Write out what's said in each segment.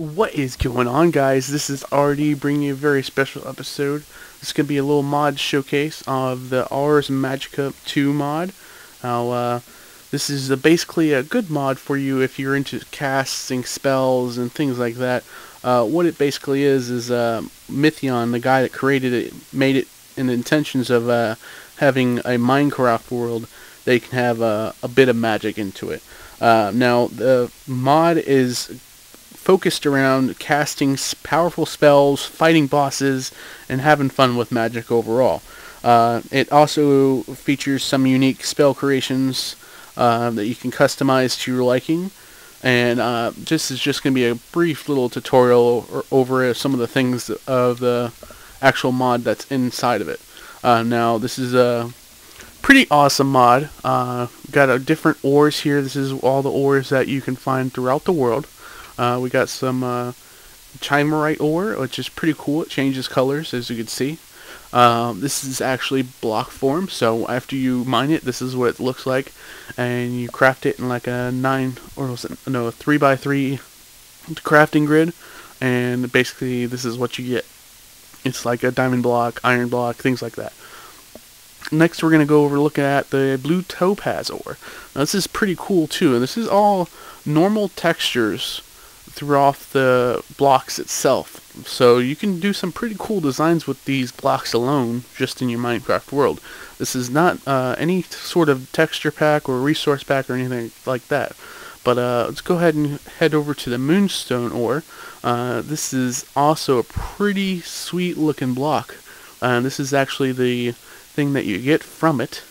What is going on, guys? This is RD bringing you a very special episode. This is going to be a little mod showcase of the Ars Magica 2 mod. Now, this is basically a good mod for you if you're into casting spells and things like that. What it basically is Mythion, the guy that created it, made it in the intentions of having a Minecraft world that you can have a bit of magic into it. Now, the mod is focused around casting powerful spells, fighting bosses, and having fun with magic overall. It also features some unique spell creations that you can customize to your liking. And this is just going to be a brief little tutorial over some of the things of the actual mod that's inside of it. Now, this is a pretty awesome mod. Got different ores here. This is all the ores that you can find throughout the world. We got some chimerite ore, which is pretty cool. It changes colors, as you can see. This is actually block form, so after you mine it, this is what it looks like. And you craft it in like a 3x3 crafting grid. And basically, this is what you get. It's like a diamond block, iron block, things like that. Next, we're going to go over looking at the blue Topaz ore. Now, this is pretty cool, too. And this is all normal textures throughout the blocks itself. So you can do some pretty cool designs with these blocks alone, just in your Minecraft world. This is not any sort of texture pack or resource pack or anything like that. But let's go ahead and head over to the Moonstone ore. This is also a pretty sweet looking block. This is actually the thing that you get from it.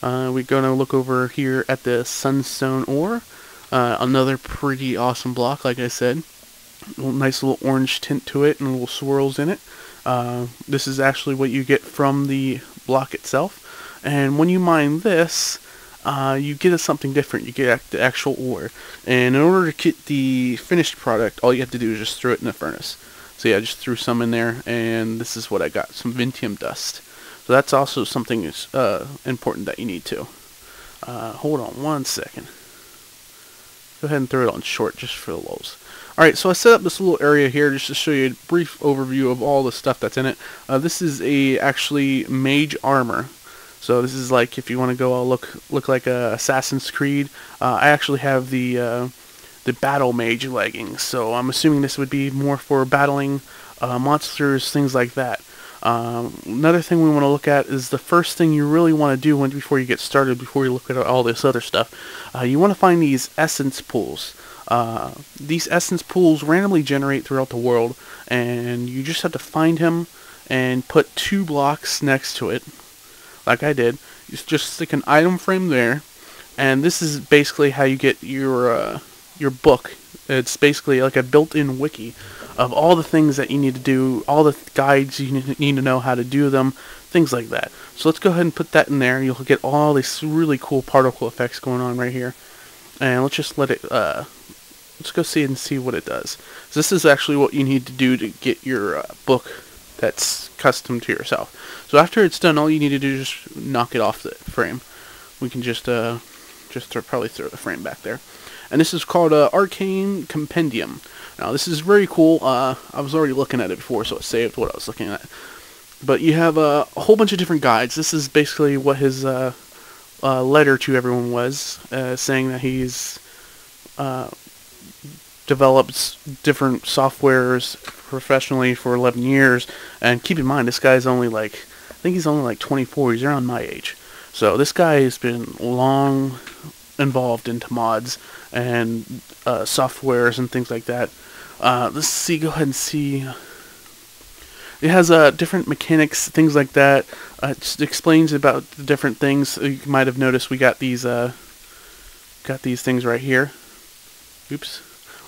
We're going to look over here at the Sunstone ore. Another pretty awesome block, like I said. Nice little orange tint to it and little swirls in it. This is actually what you get from the block itself. And when you mine this, you get something different. You get the actual ore. And in order to get the finished product, all you have to do is just throw it in the furnace. So yeah, I just threw some in there, and this is what I got, some Vintium dust. So that's also something important that you need to. Hold on one second. Go ahead and throw it on short just for the lulz. Alright, so I set up this little area here just to show you a brief overview of all the stuff that's in it. This is actually Mage Armor. So this is like if you want to go look like a Assassin's Creed. I actually have the Battle Mage leggings, so I'm assuming this would be more for battling monsters, things like that. Another thing we want to look at is the first thing you really want to do before you get started, before you look at all this other stuff. You want to find these essence pools. These essence pools randomly generate throughout the world, and you just have to find him and put 2 blocks next to it, like I did. You just stick an item frame there, and this is basically how you get your book. It's basically like a built-in wiki of all the things that you need to do, all the guides you need to know how to do them, things like that. So let's go ahead and put that in there. You'll get all these really cool particle effects going on right here. And let's just let it, let's go see what it does. So this is actually what you need to do to get your book that's custom to yourself. So after it's done, all you need to do is just knock it off the frame. We can just probably throw the frame back there. And this is called Arcane Compendium. Now, this is very cool. I was already looking at it before, so it saved what I was looking at. But you have a whole bunch of different guides. This is basically what his letter to everyone was, saying that he's developed different softwares professionally for 11 years. And keep in mind, this guy's only I think he's only like 24. He's around my age. So this guy has been long involved into mods and softwares and things like that. Let's see, go ahead and see. It has different mechanics, things like that. It just explains about the different things. You might have noticed we got these things right here. Oops.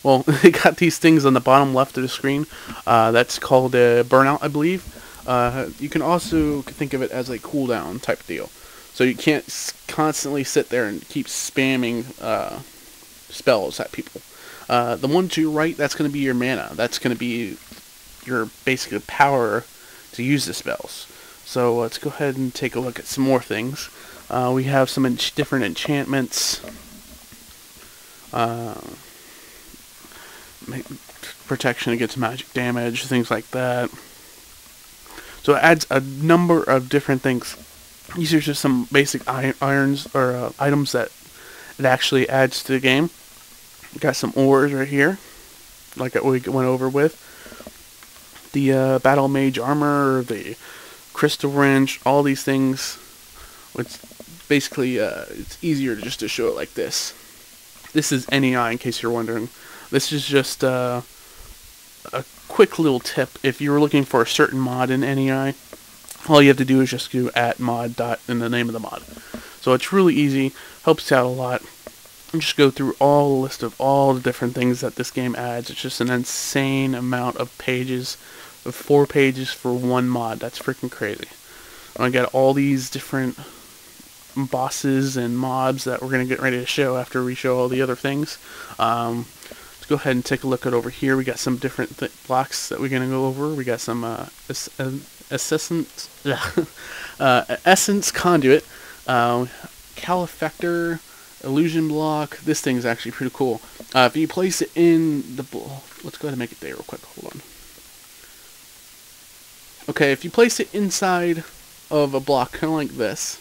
Well, they got these things on the bottom left of the screen. That's called a burnout, I believe. You can also think of it as a cooldown type deal. So you can't constantly sit there and keep spamming spells at people. The one to your right, that's going to be your mana. That's going to be your basic power to use the spells. So let's go ahead and take a look at some more things. We have some different enchantments. protection against magic damage, things like that. So it adds a number of different things. These are just some basic irons or items that it actually adds to the game. We got some ores right here, like we went over with. The Battle Mage Armor, the Crystal Wrench, all these things. It's basically, it's easier just to show it like this. This is NEI, in case you're wondering. This is just a quick little tip. If you're looking for a certain mod in NEI, all you have to do is just do @mod dot in the name of the mod. So it's really easy, helps out a lot. And just go through all the list of all the different things that this game adds. It's just an insane amount of pages, of 4 pages for one mod. That's freaking crazy. I got all these different bosses and mobs that we're going to get ready to show after we show all the other things. Let's go ahead and take a look at over here. We got some different blocks that we're going to go over. We got some Essence Conduit, Calefactor, Illusion Block. This thing's actually pretty cool. If you place it in the... Let's go ahead and make it there real quick. Hold on. Okay, if you place it inside of a block, kind of like this,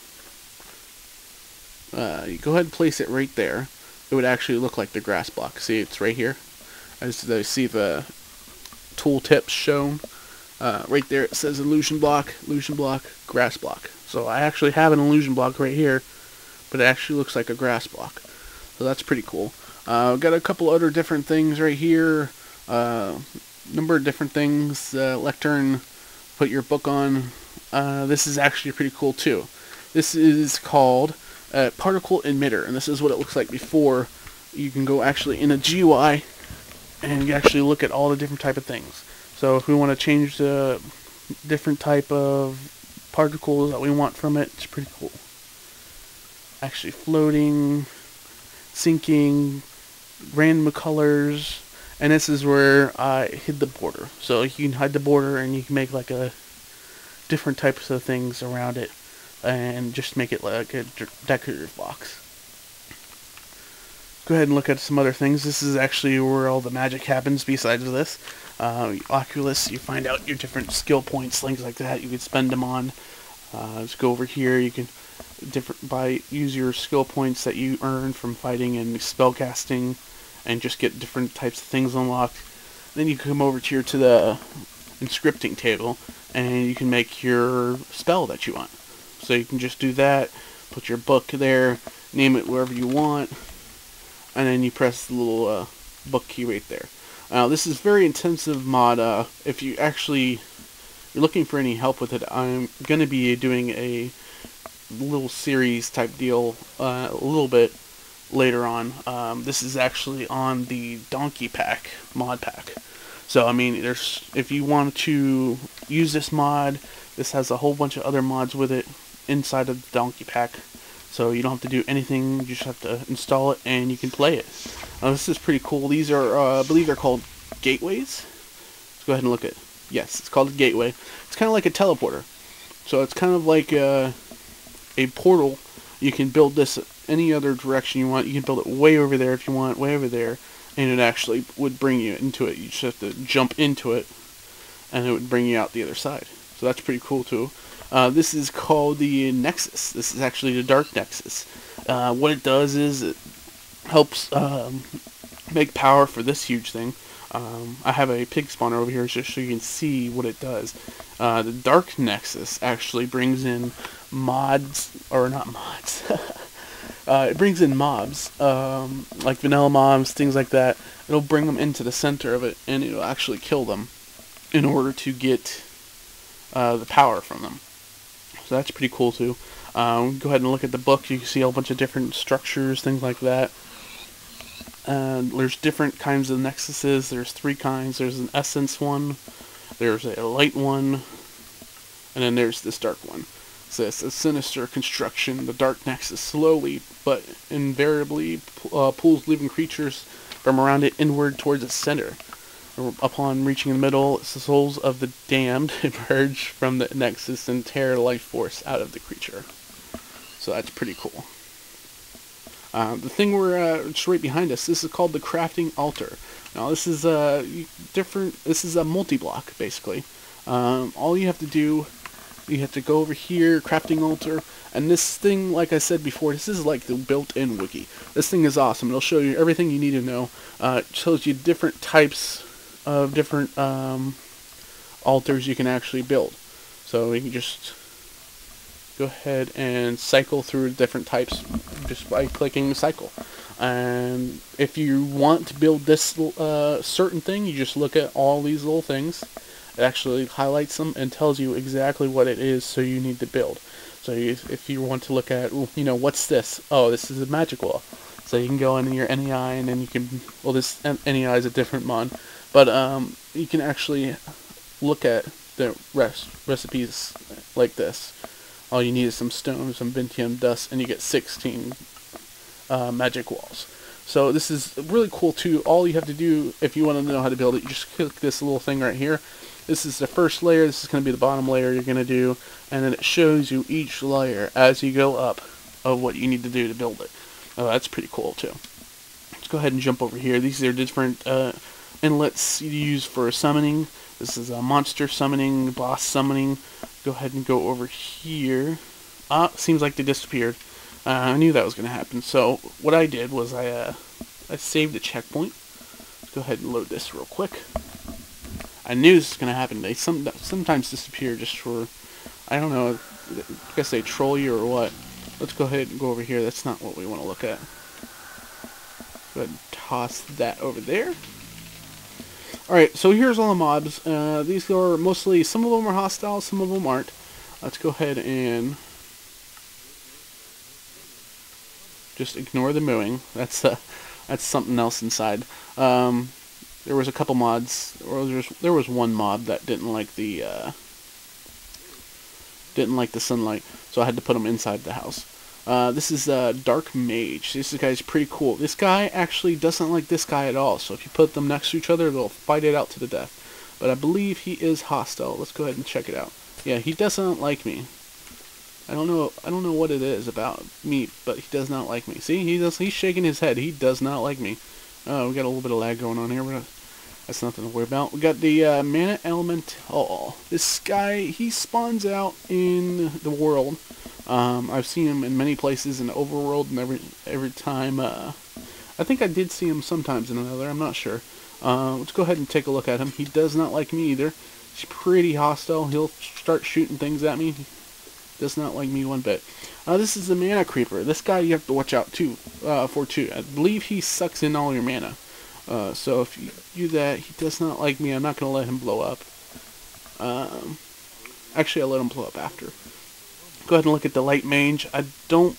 you go ahead and place it right there. It would actually look like the grass block. See, it's right here. As I see the tooltips shown. Right there it says illusion block, grass block. So I actually have an illusion block right here, but it actually looks like a grass block. So that's pretty cool. Got a couple other different things right here. Number of different things. Lectern, put your book on. This is actually pretty cool too. This is called Particle Emitter, and this is what it looks like before. You can go actually in a GUI and you actually look at all the different type of things. So if we want to change the different type of particles that we want from it, it's pretty cool. Actually floating, sinking, random colors, and this is where I hid the border. So you can hide the border and you can make like a different types of things around it and just make it like a decorative box. Go ahead and look at some other things. This is actually where all the magic happens besides this. Oculus, you find out your different skill points, things like that. You can spend them on. Let's go over here. You can use your skill points that you earn from fighting and spellcasting, and just get different types of things unlocked. Then you come over to the inscripting table, and you can make your spell that you want. So you can just do that. Put your book there. Name it wherever you want. And then you press the little book key right there. Now this is very intensive mod. If you're looking for any help with it, I'm going to be doing a little series type deal a little bit later on. This is actually on the Donkey Pack mod pack. So I mean, if you want to use this mod, this has a whole bunch of other mods with it inside of the Donkey Pack. So you don't have to do anything, you just have to install it and you can play it. This is pretty cool. These are, I believe they're called gateways. Let's go ahead and look at it. Yes, it's called a gateway. It's kind of like a teleporter. So it's kind of like a portal. You can build this any other direction you want. You can build it way over there if you want, way over there. And it actually would bring you into it. You just have to jump into it and it would bring you out the other side. So that's pretty cool too. This is called the Nexus. This is actually the Dark Nexus. What it does is it helps make power for this huge thing. I have a pig spawner over here just so you can see what it does. The Dark Nexus actually brings in mods, or not mods. It brings in mobs, like vanilla mobs, things like that. It'll bring them into the center of it, and it'll actually kill them in order to get the power from them. So that's pretty cool too. Go ahead and look at the book. You can see a whole bunch of different structures, things like that. There's different kinds of Nexuses. There's 3 kinds. There's an essence one, there's a light one, and then there's this dark one. So it's a sinister construction. The Dark Nexus slowly but invariably pulls living creatures from around it inward towards its center. Upon reaching the middle, the souls of the damned emerge from the Nexus and tear life force out of the creature. So that's pretty cool. The thing we're just right behind us, this is called the Crafting Altar. Now this is this is a multi-block, basically. All you have to do, you have to go over here, Crafting Altar, and this thing, like I said before, this is like the built-in wiki. This thing is awesome. It'll show you everything you need to know. It shows you different types of different altars you can actually build. So you can just go ahead and cycle through different types just by clicking cycle. And if you want to build this certain thing, you just look at all these little things. It actually highlights them and tells you exactly what it is so you need to build. So if you want to look at, you know, what's this? Oh, this is a magic wall. So you can go in your NEI and then you can, well, this NEI is a different mod, but you can actually look at the recipes like this. All you need is some stone, some Vintium dust, and you get 16 magic walls. So this is really cool too. All you have to do if you want to know how to build it, you just click this little thing right here. This is the first layer, this is going to be the bottom layer you're going to do, and then it shows you each layer as you go up of what you need to do to build it. Oh, that's pretty cool too. Let's go ahead and jump over here. These are different inlets you use for summoning. This is a monster summoning, boss summoning. Go ahead and go over here. Seems like they disappeared. I knew that was going to happen. So what I did was I saved a checkpoint. Let's go ahead and load this real quick. I knew this was going to happen. They sometimes disappear just for, I don't know, I guess they troll you or what. Let's go ahead and go over here. That's not what we want to look at. Go ahead and toss that over there. Alright, so here's all the mobs. These are mostly, some of them are hostile, some of them aren't. Let's go ahead and just ignore the mooing. That's something else inside. There was a couple mods, or there was one mob that didn't like the sunlight, so I had to put him inside the house. This is Dark Mage. This guy's pretty cool. This guy actually doesn't like this guy at all, so if you put them next to each other, they'll fight it out to the death. But I believe he is hostile. Let's go ahead and check it out. Yeah, he doesn't like me. I don't know what it is about me, but he does not like me. See, he's shaking his head. He does not like me. Oh, we got a little bit of lag going on here, but that's nothing to worry about. We got the Mana Elemental. This guy, he spawns out in the world. I've seen him in many places in the overworld, and every time, I think I did see him sometimes in another, I'm not sure. Let's go ahead and take a look at him. He does not like me either. He's pretty hostile. He'll start shooting things at me. He does not like me one bit. This is the Manic Reaper. This guy you have to watch out for too. I believe he sucks in all your mana. So if you do that, he does not like me. I'm not going to let him blow up. Actually, I'll let him blow up after. Go ahead and look at the Light Mage. I don't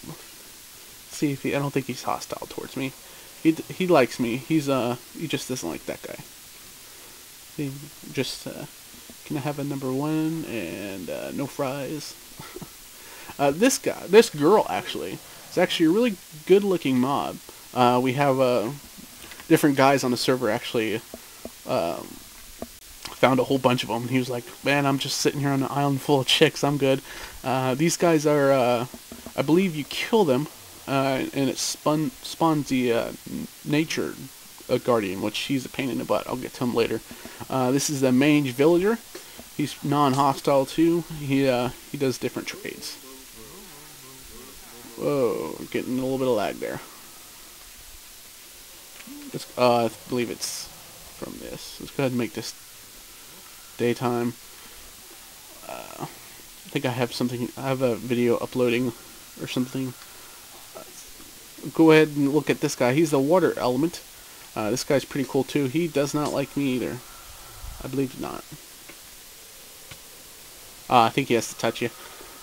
think he's hostile towards me. He likes me. He just doesn't like that guy. He just can I have a number 1 and no fries. This girl actually is actually a really good-looking mob. We have different guys on the server actually found a whole bunch of them. He was like, man, I'm just sitting here on an island full of chicks. I'm good. These guys are, I believe you kill them, and it spawns the Nature Guardian, which he's a pain in the butt. I'll get to him later. This is the Mage Villager. He's non-hostile too. He does different trades. Whoa, getting a little bit of lag there. I believe it's from this. Let's go ahead and make this daytime. I think I have a video uploading or something. Go ahead and look at this guy. He's the water element. This guy's pretty cool too. He does not like me either. I believe not. I think he has to touch you.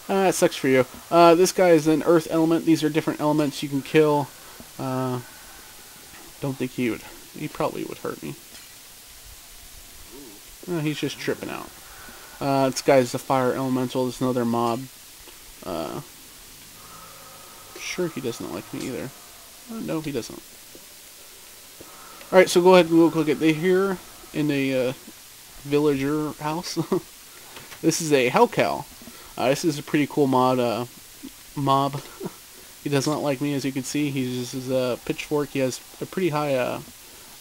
It sucks for you. This guy is an earth element. These are different elements you can kill. Don't think he would. He probably would hurt me. He's just tripping out. This guy's the fire elemental. This is another mob. Sure he doesn't like me either. No, he doesn't. Alright, so go ahead and we'll look at here in the villager house. This is a Hellcow. This is a pretty cool mob. He does not like me, as you can see. He uses a pitchfork. He has a pretty high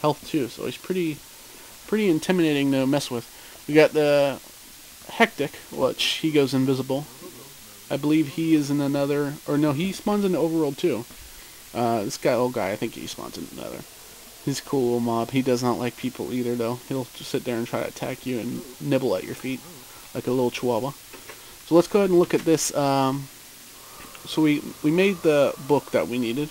health too, so he's pretty intimidating to mess with. We got the Hectic, which he goes invisible. I believe he is in another, or no, he spawns in the overworld too. This old guy, I think he spawns in another. He's a cool little mob. He does not like people either, though. He'll just sit there and try to attack you and nibble at your feet like a little chihuahua. So let's go ahead and look at this. So we made the book that we needed,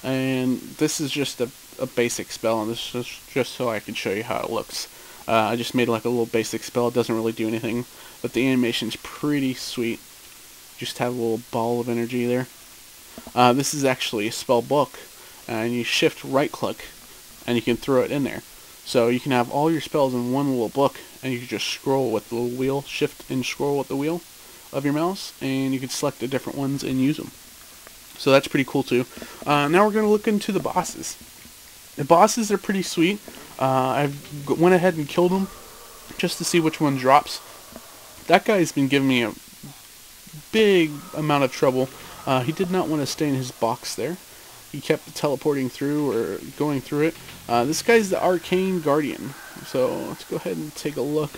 and this is just a basic spell, and this is just so I can show you how it looks. I just made like a little basic spell. It doesn't really do anything, but the animation's pretty sweet. Just have a little ball of energy there. This is actually a spell book, and you shift right click and you can throw it in there. So you can have all your spells in one little book, and you can just scroll with the little wheel, shift and scroll with the wheel of your mouse, and you can select the different ones and use them. So that's pretty cool too. Now we're going to look into the bosses. The bosses are pretty sweet. I went ahead and killed them just to see which one drops. That guy's been giving me a big amount of trouble. He did not want to stay in his box there. He kept teleporting through or going through it. This guy's the Arcane Guardian. So let's go ahead and take a look.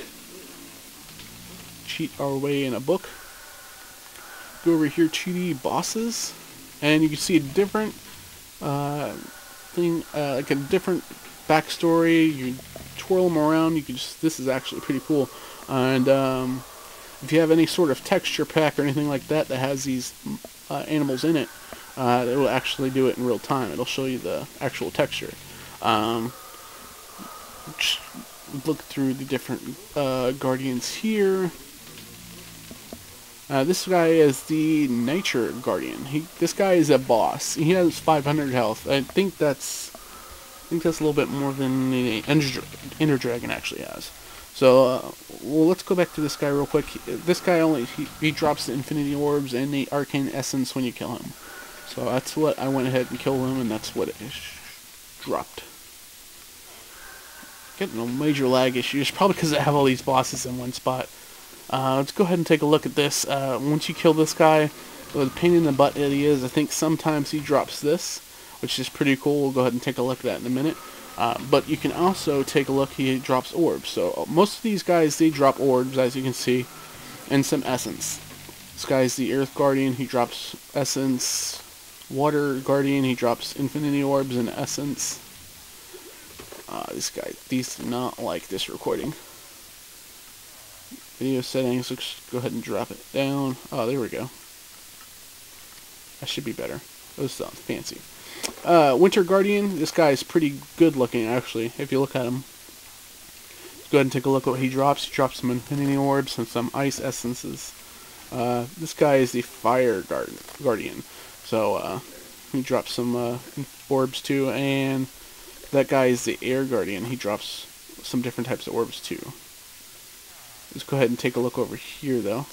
Cheat our way in a book. Go over here to the bosses, and you can see a different thing, like a different backstory. You twirl them around. You can just, this is actually pretty cool. And if you have any sort of texture pack or anything like that that has these animals in it, it will actually do it in real time. It'll show you the actual texture. Look through the different guardians here. This guy is the Nature Guardian. This guy is a boss. He has 500 health. I think that's a little bit more than the Ender Dragon actually has. So, well, let's go back to this guy real quick. This guy he drops the Infinity Orbs and the Arcane Essence when you kill him. So that's what I went ahead and killed him, and that's what it dropped. Getting a major lag issues, probably because I have all these bosses in one spot. Let's go ahead and take a look at this. Once you kill this guy, with a pain in the butt that he is, I think sometimes he drops this, which is pretty cool. We'll go ahead and take a look at that in a minute. But you can also take a look, he drops orbs. So most of these guys, they drop orbs, as you can see, and some essence. This guy's the Earth Guardian, he drops essence. Water Guardian, he drops Infinity Orbs and essence. This guy, these do not like this recording. Video settings, let's go ahead and drop it down. Oh, there we go. That should be better. Those sound fancy. Winter Guardian, this guy is pretty good looking actually, if you look at him. Let's go ahead and take a look at what he drops. He drops some Infinity Orbs and some Ice Essences. This guy is the Fire Guardian. So, he drops some orbs too, and that guy is the Air Guardian. He drops some different types of orbs too. Let's go ahead and take a look over here though.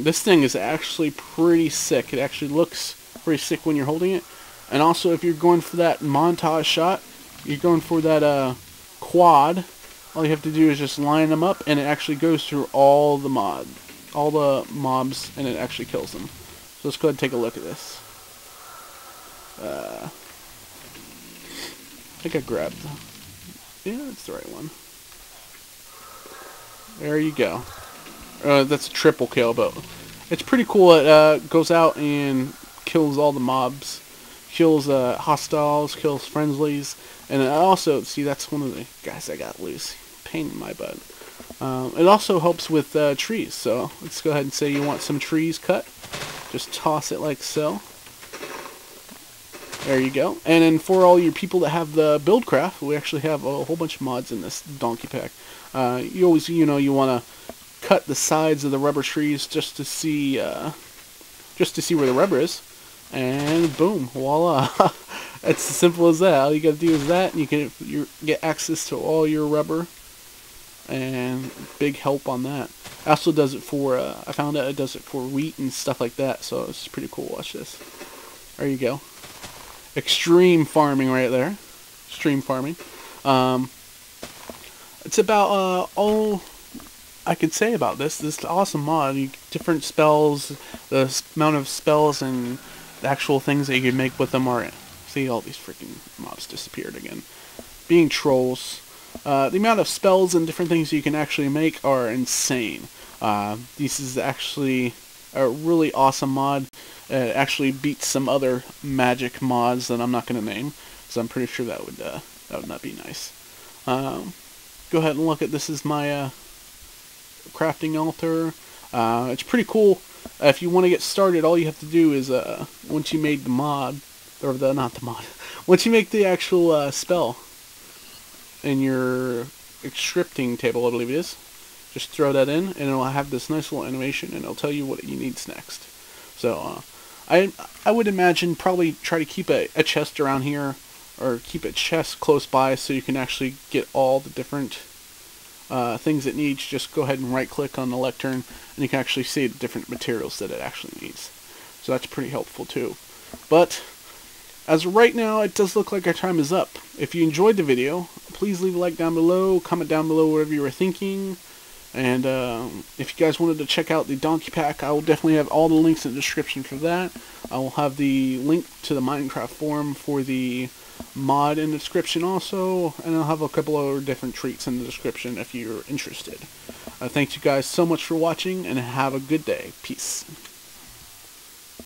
This thing is actually pretty sick. It actually looks pretty sick when you're holding it. And also, if you're going for that montage shot, you're going for that quad, all you have to do is just line them up, and it actually goes through all the mobs, and it actually kills them. So let's go ahead and take a look at this. I think I grabbed. Yeah, that's the right one. There you go. That's a triple kill, but it's pretty cool. It goes out and kills all the mobs, kills hostiles, kills friendlies, and it also, see, that's one of the guys I got loose. Pain in my butt. It also helps with trees. So let's go ahead and say you want some trees cut. Just toss it like so. There you go. And then for all your people that have the Buildcraft, we actually have a whole bunch of mods in this donkey pack. You always, you want to cut the sides of the rubber trees just to see where the rubber is, and boom, voila! It's as simple as that. All you got to do is that, and you get access to all your rubber, and big help on that. It also does it for I found out it does it for wheat and stuff like that, so it's pretty cool. Watch this. There you go. Extreme farming right there. Extreme farming. It's about all I could say about this awesome mod. Different spells, the amount of spells and the actual things that you can make with them are, see, all these freaking mobs disappeared again. Being trolls. The amount of spells and different things you can actually make are insane. This is actually a really awesome mod. It actually beats some other magic mods that I'm not going to name, so I'm pretty sure that would not be nice. Go ahead and look at this. Is my crafting altar. It's pretty cool. If you want to get started, all you have to do is once you made the mod, or not the mod, once you make the actual spell in your scripting table, I believe it is, just throw that in, and it'll have this nice little animation, and it'll tell you what you needs next. So I would imagine probably try to keep a chest around here, or keep a chest close by, so you can actually get all the different things it needs. Just go ahead and right click on the lectern, and you can actually see the different materials that it actually needs. So that's pretty helpful too. But as of right now, it does look like our time is up. If you enjoyed the video, please leave a like down below, comment down below whatever you were thinking, and if you guys wanted to check out the Donkey Pack, I will definitely have all the links in the description for that. I will have the link to the Minecraft forum for the mod in the description also, and I'll have a couple of different treats in the description if you're interested. Thank you guys so much for watching, and have a good day. Peace.